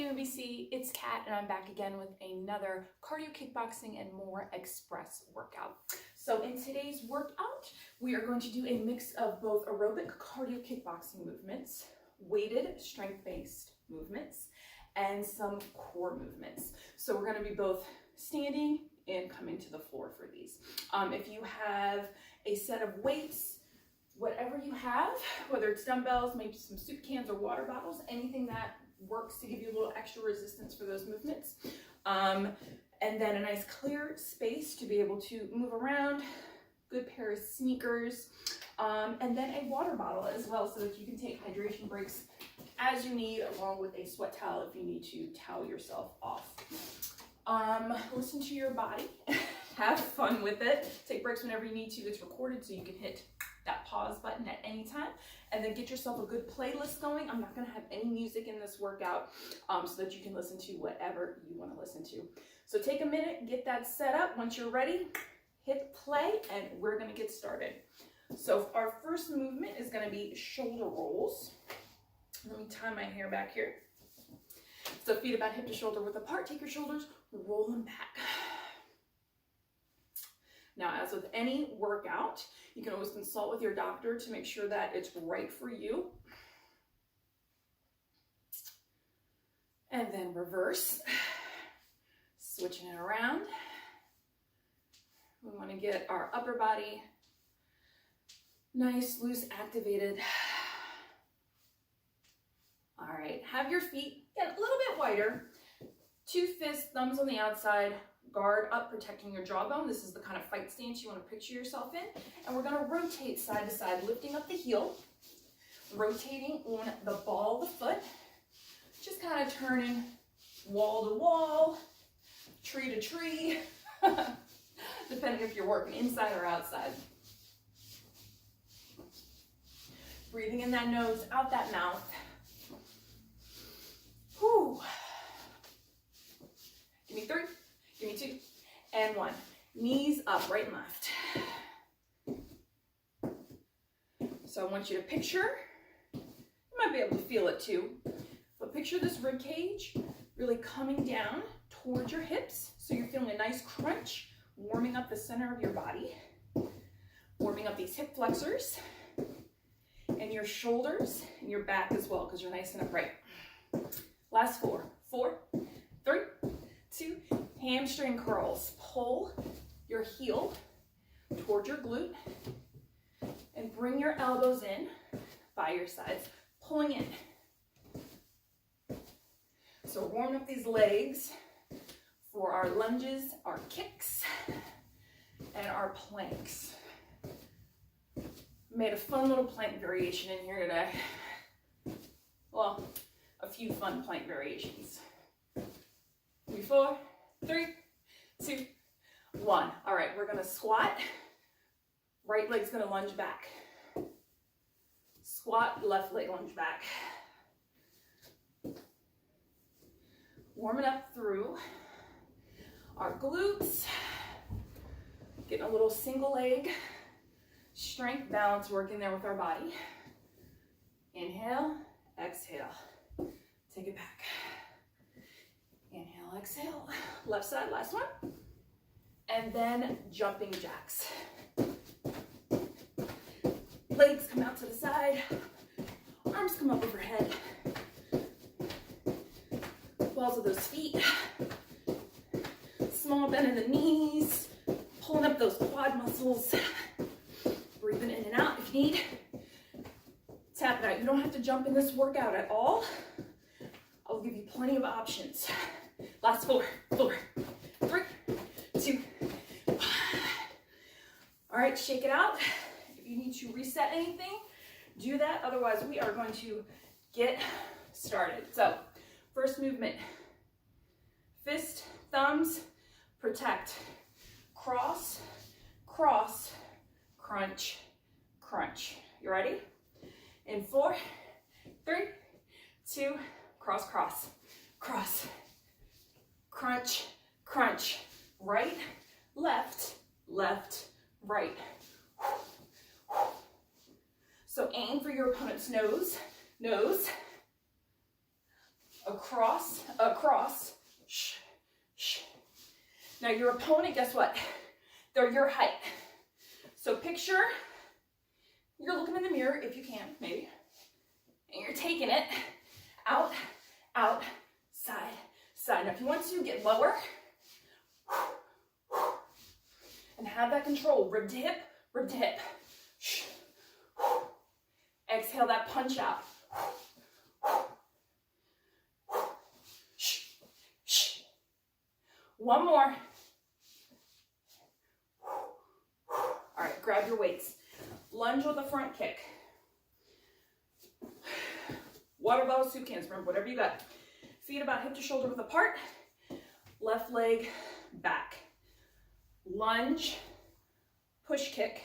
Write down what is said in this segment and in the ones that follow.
UMBC, it's Kat, and I'm back again with another cardio, kickboxing, and more express workout. So in today's workout, we are going to do a mix of both aerobic cardio kickboxing movements, weighted strength-based movements, and some core movements. So we're going to be both standing and coming to the floor for these. If you have a set of weights, whatever you have, whether it's dumbbells, maybe some soup cans or water bottles, anything that works to give you a little extra resistance for those movements. And then a nice clear space to be able to move around, good pair of sneakers, and then a water bottle as well so that you can take hydration breaks as you need, along with a sweat towel if you need to towel yourself off. Listen to your body, have fun with it, take breaks whenever you need to. It's recorded so you can hit that pause button at any time, and then get yourself a good playlist going. I'm not going to have any music in this workout so that you can listen to whatever you want to listen to. So take a minute, get that set up. Once you're ready, hit play, and we're going to get started. So our first movement is going to be shoulder rolls. Let me tie my hair back here. So feet about hip to shoulder width apart. Take your shoulders, roll them back. Now, as with any workout, you can always consult with your doctor to make sure that it's right for you. And then reverse, switching it around. We want to get our upper body nice, loose, activated. All right, have your feet get a little bit wider. 2 fists, thumbs on the outside. Guard up, protecting your jawbone. This is the kind of fight stance you want to picture yourself in. And we're going to rotate side to side, lifting up the heel, rotating on the ball of the foot, just kind of turning wall to wall, tree to tree, depending if you're working inside or outside. Breathing in that nose, out that mouth. Whew. Give me 3. Give me 2, and 1. Knees up, right and left. So I want you to picture, you might be able to feel it too, but picture this rib cage really coming down towards your hips. So you're feeling a nice crunch, warming up the center of your body, warming up these hip flexors, and your shoulders, and your back as well, because you're nice and upright. Last 4, 4, 3, 2, hamstring curls. Pull your heel toward your glute and bring your elbows in by your sides, pulling in. So warm up these legs for our lunges, our kicks, and our planks. Made a fun little plank variation in here today. Well, a few fun plank variations. 4, 3, 2, 1. All right, we're going to squat. Right leg's going to lunge back. Squat, left leg lunge back. Warming up through our glutes. Getting a little single leg strength balance work in there with our body. Inhale, exhale. Take it back. Inhale, exhale. Left side, last one. And then jumping jacks. Legs come out to the side. Arms come up overhead. Balls of those feet. Small bend in the knees. Pulling up those quad muscles. Breathing in and out if you need. Tap it out. You don't have to jump in this workout at all. I'll give you plenty of options. Last 4, 4, 3, 2, 1. All right, shake it out. If you need to reset anything, do that. Otherwise, we are going to get started. So, first movement. Fist, thumbs, protect. Cross, cross, crunch, crunch. You ready? In 4, 3, 2, cross, cross, cross, crunch, crunch, right, left, left, right. So aim for your opponent's nose, nose, across, across. Now your opponent, guess what? They're your height. So picture you're looking in the mirror, if you can, maybe, and you're taking it out, out, side, side. Now if you want to get lower and have that control, rib to hip, rib to hip. Exhale that punch out. One more. All right, grab your weights. Lunge with a front kick. Water bottle, soup cans, remember, whatever you got. Feet about hip to shoulder width apart. Left leg back. Lunge, push kick.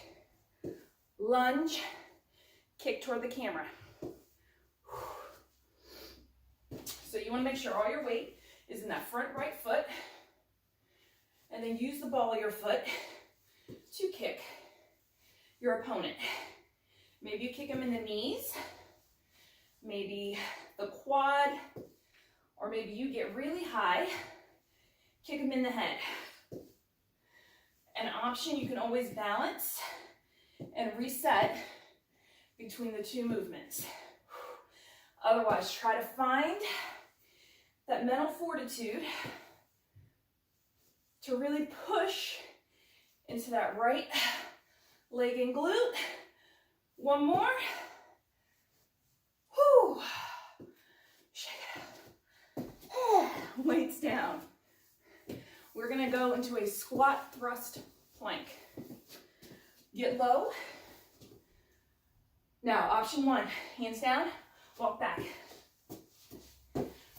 Lunge, kick toward the camera. So you want to make sure all your weight is in that front right foot. And then use the ball of your foot to kick your opponent. Maybe you kick them in the knees, maybe the quad, or maybe you get really high, kick them in the head. An option, you can always balance and reset between the two movements. Otherwise, try to find that mental fortitude to really push into that right leg and glute. One more. Whew. Shake it out. Weights down. We're gonna go into a squat thrust plank. Get low. Now, option one, hands down, walk back.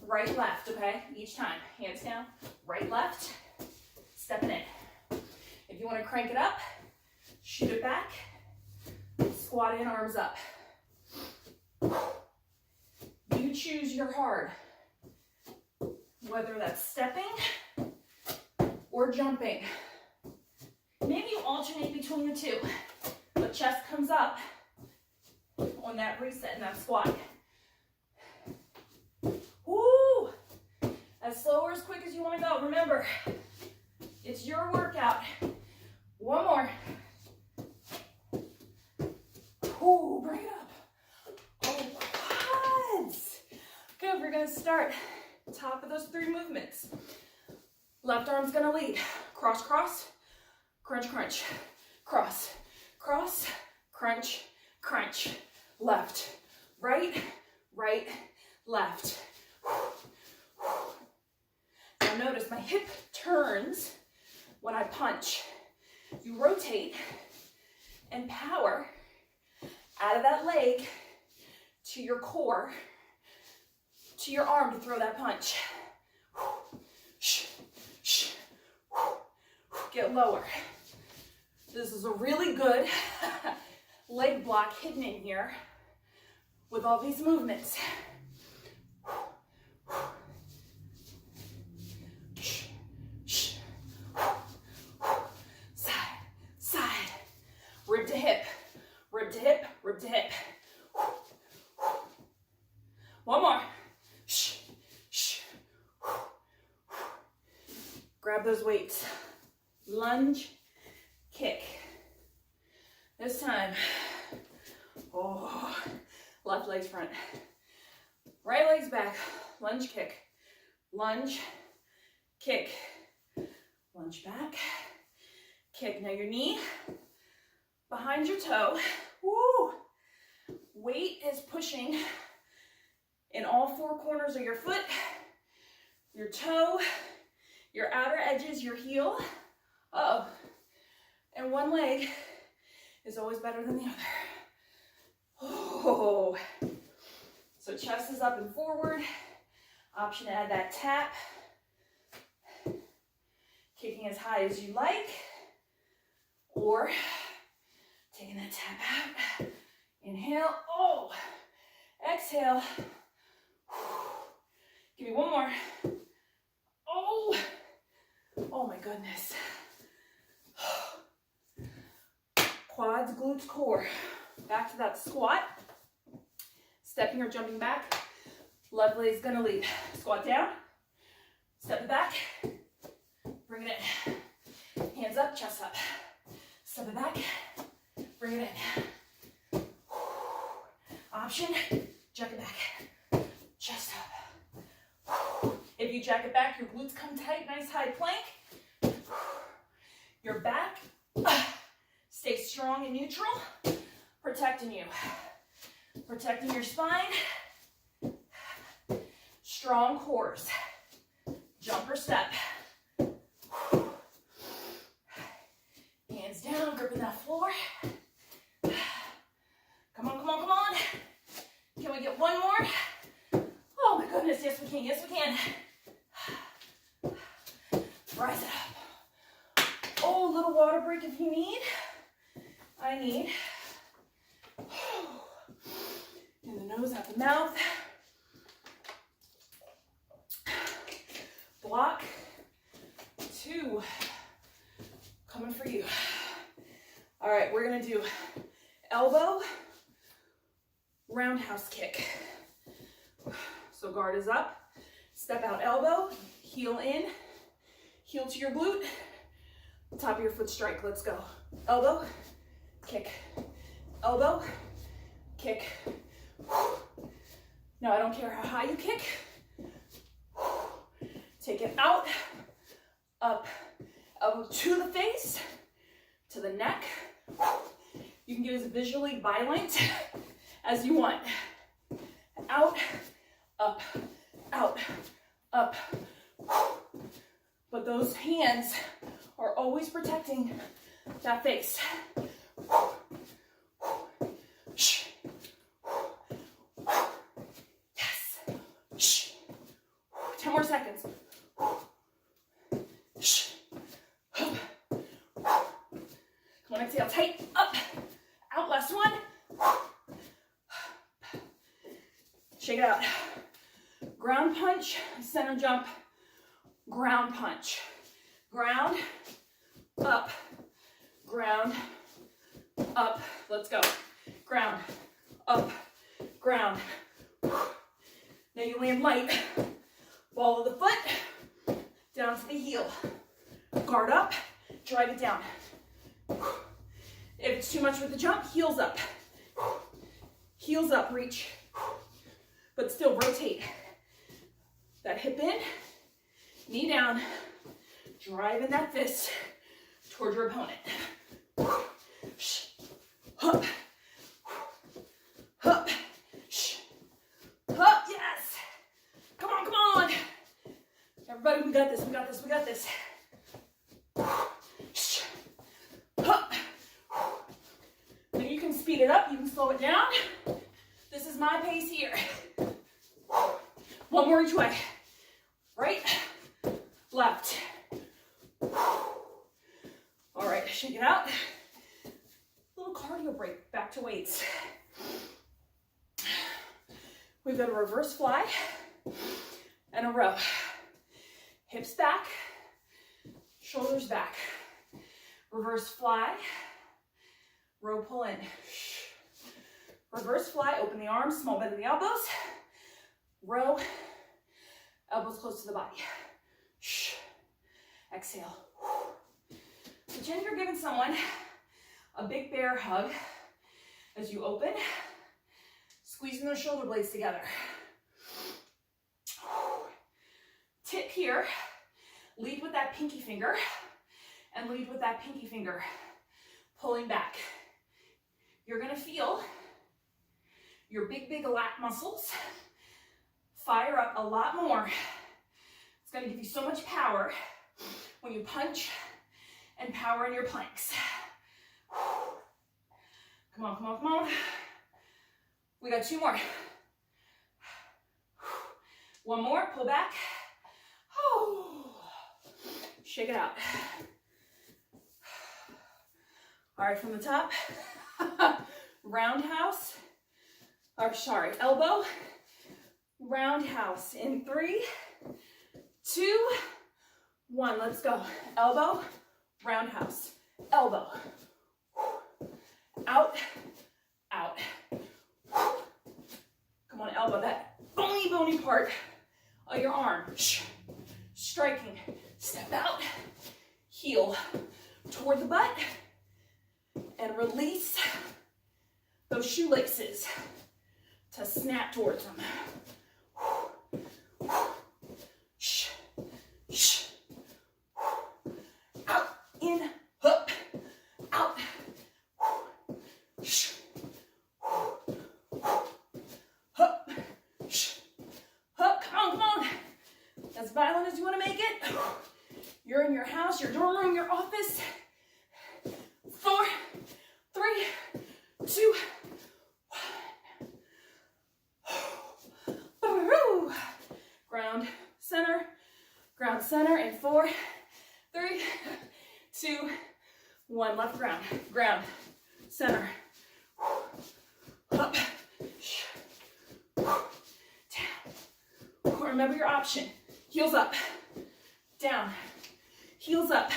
Right, left, okay? Each time, hands down, right, left. Stepping in. If you want to crank it up, shoot it back, squat in, arms up. You choose your hard, whether that's stepping or jumping. Maybe you alternate between the two, but chest comes up on that reset and that squat. Woo! As slow or as quick as you want to go. Remember, it's your workout. One more. Ooh, bring it up. Oh, quads. Good, we're gonna start. Top of those three movements. Left arm's gonna lead. Cross, cross, crunch, crunch. Cross, cross, crunch, crunch. Left, right, right, left. Now notice my hip turns when I punch. You rotate and power out of that leg to your core, to your arm to throw that punch. Get lower. This is a really good leg block hidden in here with all these movements. Rib to hip, rib to hip, rib to hip. One more. Grab those weights. Lunge, kick. This time, left leg's front. Right leg's back. Lunge, kick. Lunge, kick. Lunge back, kick. Now your knee behind your toe. Woo! Weight is pushing in all four corners of your foot, your toe, your outer edges, your heel. Uh-oh. And one leg is always better than the other. Oh. So chest is up and forward. Option to add that tap. Kicking as high as you like. Or taking that tap out. Inhale. Oh. Exhale. Give me one more. Oh. Oh my goodness. Quads, glutes, core. Back to that squat. Stepping or jumping back. Left leg's gonna lead. Squat down, step it back, bring it in. Hands up, chest up. Step it back, bring it in. Option, jack it back, chest up. If you jack it back, your glutes come tight, nice high plank. Your back stays strong and neutral, protecting you. Protecting your spine. Strong cores. Jumper step. Hands down, gripping that floor. Come on, come on, come on. Can we get one more? Oh my goodness, yes we can, yes we can. Rise it up. Oh, a little water break if you need. I need. In the nose, out the mouth. Block. 2. Coming for you. All right, we're gonna do elbow, roundhouse kick. So guard is up, step out elbow, heel in, heel to your glute, top of your foot strike, let's go. Elbow, kick, elbow, kick. Now I don't care how high you kick, take it out, up, elbow to the face, to the neck. You can get as visually violent as you want. Out, up, out, up. But those hands are always protecting that face. Yes. 10 more seconds. Come on, exhale, tight, up, out, last one. Shake it out. Ground punch, center jump, ground punch. Ground, up, ground, up. Let's go. Ground, up, ground. Now you land light. Ball of the foot, down to the heel. Guard up, drive it down. If it's too much with the jump, heels up. Heels up, reach. But still rotate. That hip in, knee down, driving that fist towards your opponent. Up, up, up, yes. Come on, come on. Everybody, we got this, we got this, we got this. Up. Now you can speed it up, you can slow it down. This is my pace here. One more each way. Right, left. All right, shake it out. Little cardio break, back to weights. We've got a reverse fly and a row. Hips back, shoulders back. Reverse fly, row pull in. Reverse fly, open the arms, small bend in the elbows. Row, elbows close to the body. Exhale. Pretend you're giving someone a big bear hug as you open, squeezing those shoulder blades together. Tip here, lead with that pinky finger, and lead with that pinky finger, pulling back. You're gonna feel your big lat muscles fire up a lot more. It's gonna give you so much power when you punch and power in your planks. Come on, come on, come on. We got 2 more. One more, pull back. Shake it out. All right, from the top, roundhouse, or sorry, elbow, roundhouse in 3, 2, 1. Let's go. Elbow, roundhouse, elbow. Out, out. Come on, elbow, that bony part of your arm. Striking, step out, heel toward the butt, and release those shoelaces to snap towards them. Out, in, up, out. Up, up, come on. As violent as you want to make it. You're in your house, your dorm room, your office. 4, 3, 2, 1. Ground center in 4, 3, 2, 1. Left ground, center. Up, down. Remember your option. Heels up, down, heels up.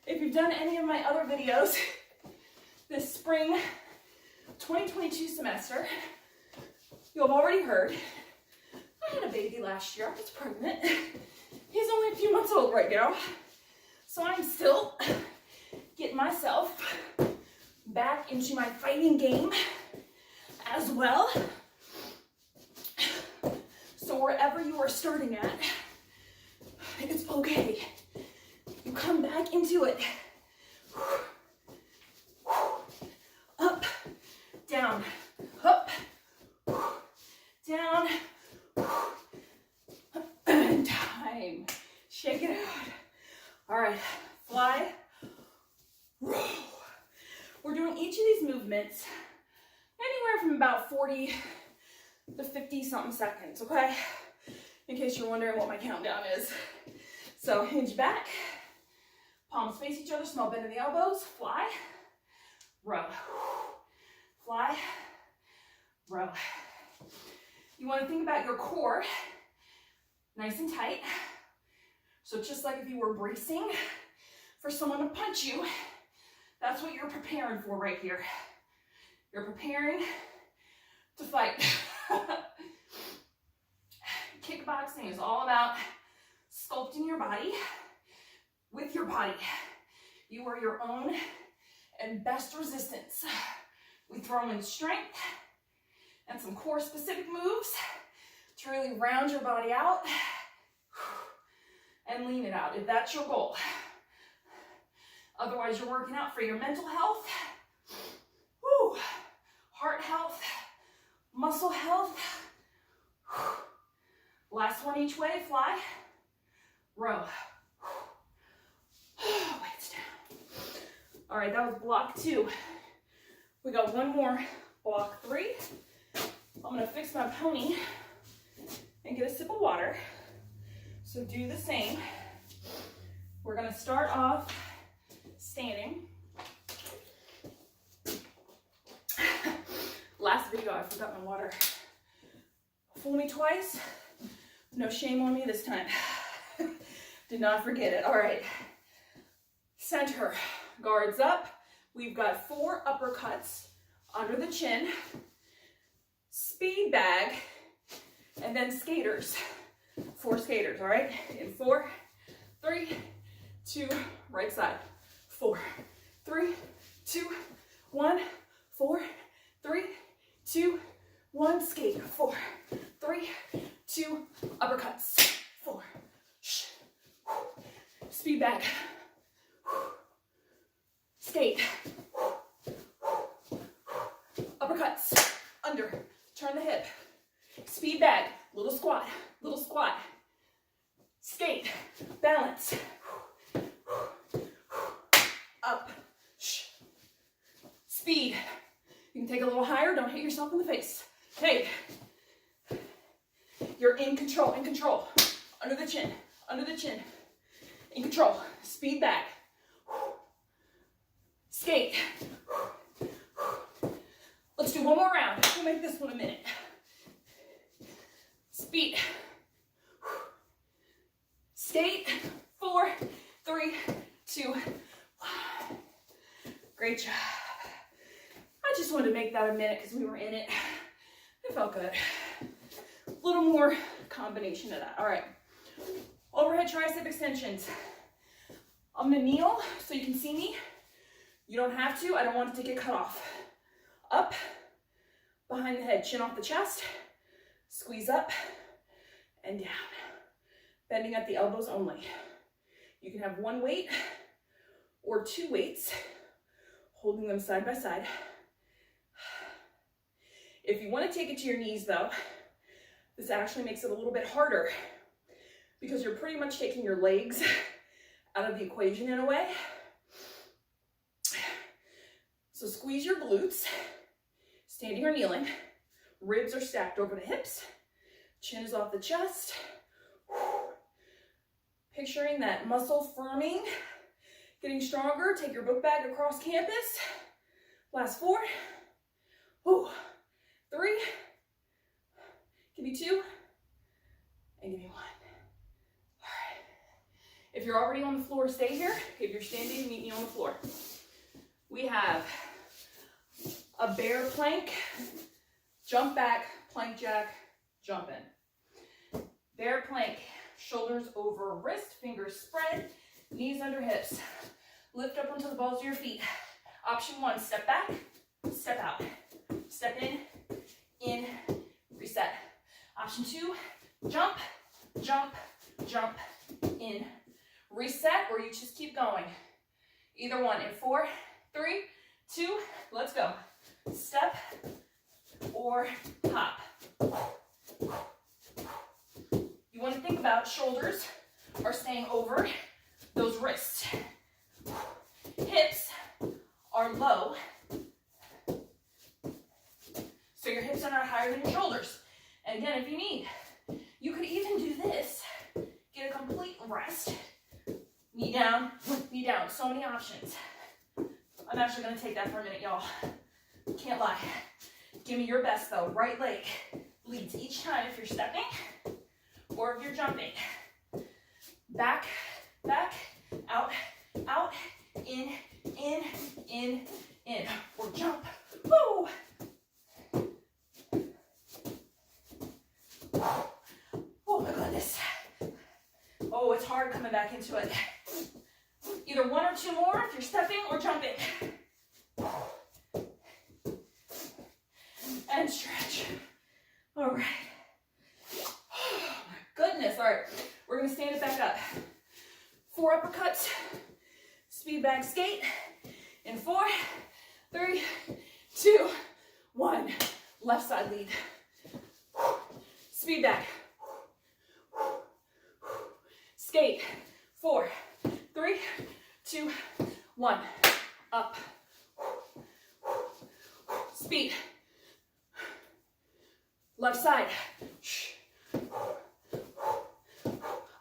If you've done any of my other videos this spring 2022 semester, you'll have already heard I had a baby last year. I was pregnant. He's only a few months old right now. So I'm still getting myself back into my fighting game as well. So wherever you are starting at, it's okay. You come back into it. Up, down, up, down, and time. Shake it out. All right, fly, row. We're doing each of these movements anywhere from about 40 to 50 something seconds, okay? In case you're wondering what my countdown is. So hinge back, palms face each other, small bend in the elbows, fly, row, fly, row. You want to think about your core nice and tight. So just like if you were bracing for someone to punch you, that's what you're preparing for right here. You're preparing to fight. Kickboxing is all about sculpting your body with your body. You are your own and best resistance. We throw in strength and some core specific moves to really round your body out and lean it out if that's your goal. Otherwise, you're working out for your mental health, heart health, muscle health. Last one each way, fly, row. Weights down. All right, that was block 2. We got one more, block 3. I'm gonna fix my pony and get a sip of water. So do the same. We're gonna start off standing. Last video, I forgot my water. Fool me twice. No shame on me this time. Did not forget it. All right. Center, guards up. We've got 4 uppercuts under the chin, speed bag, and then skaters. 4 skaters, all right? In 4, 3, 2, right side. 4, 3, 2, 1, 4, 3, 2, 1, skate. 4, 3, 2, uppercuts. 4, speed bag, skate, uppercuts, under, turn the hip, speed bag, little squat, skate, balance, up, speed. You can take a little higher, don't hit yourself in the face. Hey, you're in control, under the chin, in control, speed back, skate. Let's do one more round, we'll make this one a minute. Speed, skate, 4, 3, 2, 1. Great job. I just wanted to make that a minute because we were in it. It felt good. A little more combination of that. All right, overhead tricep extensions. I'm gonna kneel so you can see me. You don't have to, I don't want it to get cut off. Up, behind the head, chin off the chest, squeeze up and down. Bending at the elbows only. You can have one weight or two weights, holding them side by side. If you want to take it to your knees though, this actually makes it a little bit harder because you're pretty much taking your legs out of the equation in a way. So squeeze your glutes, standing or kneeling. Ribs are stacked over the hips. Chin is off the chest. Picturing that muscle firming, getting stronger. Take your book bag across campus. Last 4. 3. Give me 2. And give me 1. All right. If you're already on the floor, stay here. If you're standing, meet me on the floor. We have a bear plank, jump back, plank jack, jump in. Bear plank, shoulders over wrist, fingers spread, knees under hips. Lift up onto the balls of your feet. Option 1, step back, step out. Step in, reset. Option 2, jump, jump, jump, in. Reset, or you just keep going. Either one in 4, 3, 2, let's go. Step or hop. You want to think about shoulders are staying over those wrists. Hips are low, so your hips are not higher than your shoulders. And again, if you need, you could even do this. Get a complete rest. Knee down, so many options. I'm actually gonna take that for a minute, y'all. Can't lie. Give me your best though. Right leg leads each time if you're stepping or if you're jumping. Back, back, out, out, in, or jump. Woo! Oh my goodness. Oh, it's hard coming back into it. Either 1 or 2 more if you're stepping or jumping. And stretch. All right. Oh my goodness. All right, we're gonna stand it back up. 4 uppercuts, speed bag skate in 4, 3, 2, 1. Left side lead. Speed bag. Skate. 4, 3, 2, 1. Up. Speed. Left side.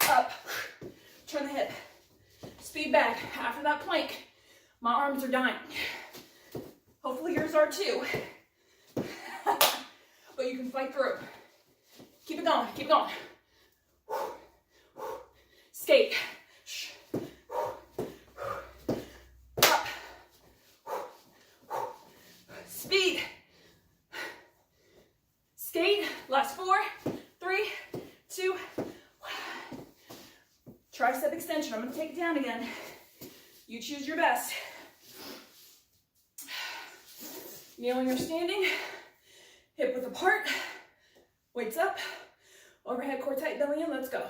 Up. Turn the hip. Speed back. After that plank, my arms are dying. Hopefully yours are too. But you can fight through. Keep it going. Keep it going. Skate. Up. Speed. Skate. Last 4, 3, 2, 1. Tricep extension. I'm going to take it down again. You choose your best. Kneeling or standing. Hip width apart. Weights up. Overhead core tight, belly in. Let's go.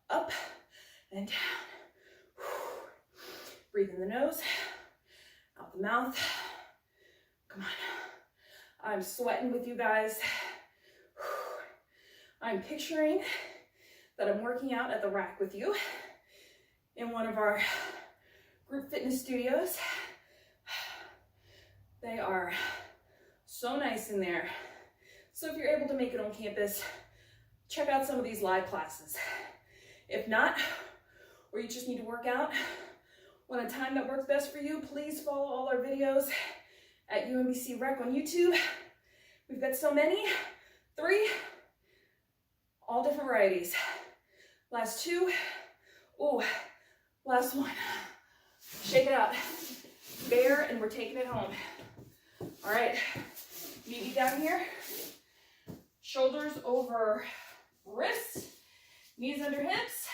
Up and down. Breathe in the nose. Out the mouth. Come on. I'm sweating with you guys. I'm picturing that I'm working out at the rack with you in one of our group fitness studios. They are so nice in there. So if you're able to make it on campus, check out some of these live classes. If not, or you just need to work out on a time that works best for you, please follow all our videos at UMBC Rec on YouTube. We've got so many. 3, all different varieties. Last 2. Ooh, last 1. Shake it out. Bear, and we're taking it home. All right, meet me down here. Shoulders over wrist, knees under hips,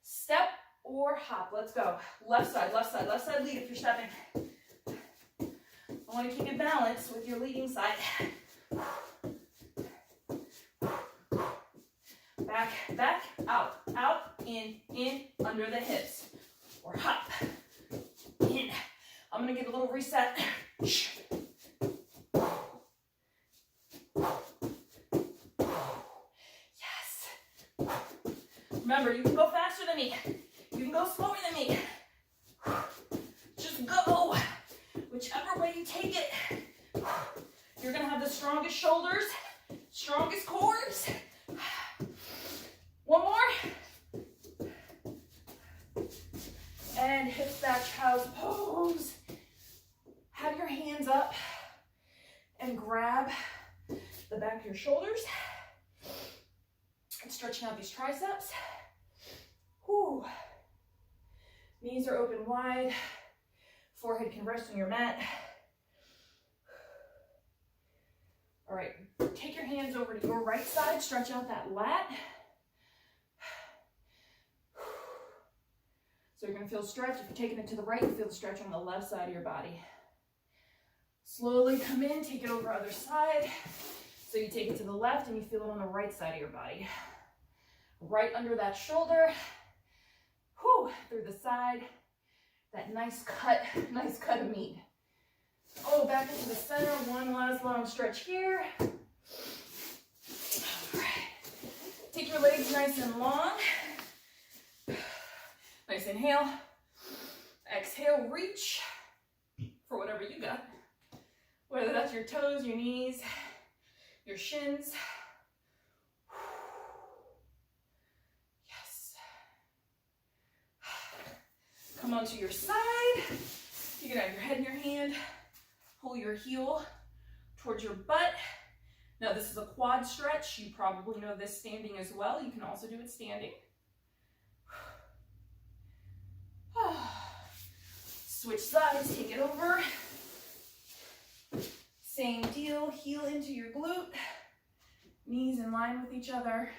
step or hop. Let's go. Left side, left side, left side lead if you're stepping. I want to keep it balanced with your leading side. Back, back, out, out, in, under the hips. Or hop, in. I'm going to get a little reset. Yes. Remember, you can go faster than me. You can go slower than me. Just go. Whichever way you take it. You're going to have the strongest shoulders, strongest cores. One more. And hips back, child's pose. Have your hands up and grab the back of your shoulders. And stretching out these triceps. Whew. Knees are open wide. Forehead can rest on your mat. All right, take your hands over to your right side. Stretch out that lat. So you're going to feel stretch. If you're taking it to the right, you feel the stretch on the left side of your body. Slowly come in, take it over other side. So you take it to the left and you feel it on the right side of your body. Right under that shoulder. Whew, through the side. That nice cut of meat. Oh, back into the center. One last long stretch here. All right. Take your legs nice and long. Nice inhale. Exhale, reach for whatever you got. Whether that's your toes, your knees, your shins. Yes. Come onto your side. You can have your head in your hand. Pull your heel towards your butt. Now this is a quad stretch. You probably know this standing as well. You can also do it standing. Switch sides, take it over. Same deal, heel into your glute. Knees in line with each other.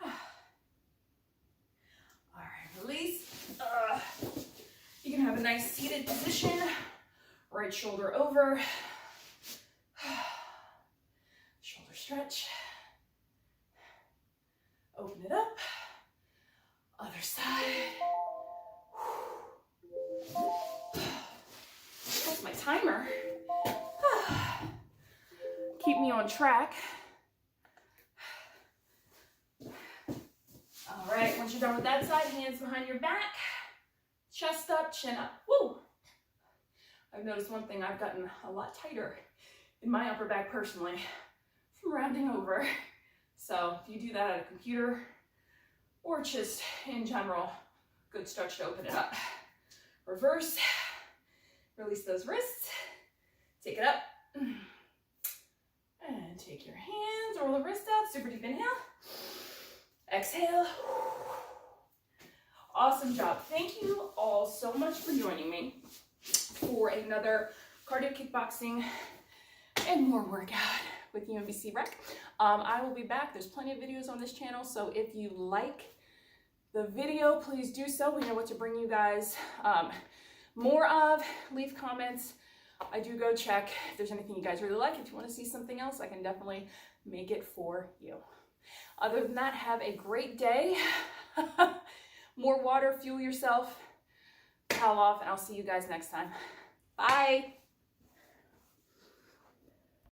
All right, release. You can have a nice seated position. Right shoulder over. Shoulder stretch. Open it up. Other side. That's my timer. Keep me on track. All right, once you're done with that side, hands behind your back. Chest up, chin up. Woo! I've noticed one thing, I've gotten a lot tighter in my upper back personally from rounding over. So if you do that at a computer or just in general, good stretch to open it up. Reverse, release those wrists, take it up, and take your hands, roll the wrist out, super deep inhale, exhale. Awesome job. Thank you all so much for joining me for another cardio kickboxing and more workout with UMBC Rec. I will be back. There's plenty of videos on this channel, so if you like the video, please do so. We know what to bring you guys more of. Leave comments. I do go check if there's anything you guys really like. If you want to see something else, I can definitely make it for you. Other than that, have a great day. More water, fuel yourself, towel off, and I'll see you guys next time. Bye.